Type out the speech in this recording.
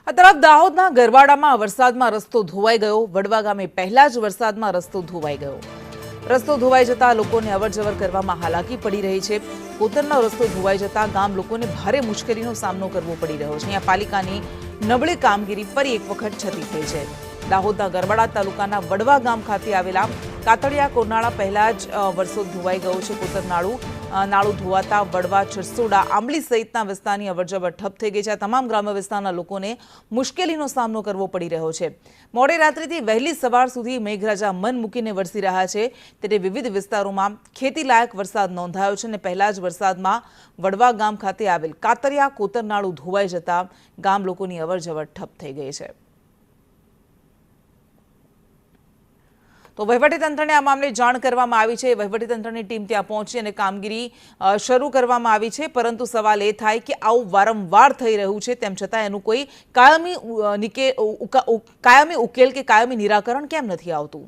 આ તરફ દાહોદના ગરવાડામાં વરસાદમાં રસ્તો ધોવાઈ ગયો। વડવા ગામે પહેલા જ વરસાદમાં રસ્તો ધોવાઈ ગયો। રસ્તો ધોવાઈ જતા લોકોને અવરજવર કરવામાં હાલાકી પડી રહી છે। કોતરનો રસ્તો ધોવાઈ જતા ગામ લોકોને ભારે મુશ્કેલીનો સામનો કરવો પડી રહ્યો છે। અહીંયા પાલિકાની નબળી કામગીરી ફરી એક વખત છતી થઈ છે। દાહોદના ગરવાડા તાલુકાના વડવા ગામ ખાતે આવેલા કાતળિયા કોરનાળા પહેલા જ વરસાદ ધોવાઈ ગયો છે। કોતર નાળું ધોવાતા વડવા, છરસોડા, આંબલી સહિતના વિસ્તારની અવરજવર ઠપ થઈ ગઈ છે। તમામ ગ્રામ્ય વિસ્તારના લોકોને મુશ્કેલીનો સામનો કરવો પડી રહ્યો છે। મોડી રાત્રિથી વહેલી સવાર સુધી મેઘરાજા મન મૂકીને વરસી રહ્યા છે, ત્યારે વિવિધ વિસ્તારોમાં ખેતીલાયક વરસાદ નોંધાયો છે અને પહેલા જ વરસાદમાં વડવા ગામ ખાતે આવેલ કાતરિયા કોતર નાળું ધોવાઈ જતા ગામ લોકોની અવરજવર ઠપ થઈ ગઈ છે। તો વહીવટીતંત્રને આ મામલે જાણ કરવામાં આવી છે। વહીવટીતંત્રની ટીમ ત્યાં પહોંચી અને કામગીરી શરૂ કરવામાં આવી છે, પરંતુ સવાલ એ થાય કે આવું વારંવાર થઈ રહ્યું છે, તેમ છતાં એનું કોઈ કાયમી ઉકેલ કે કાયમી નિરાકરણ કેમ નથી આવતું।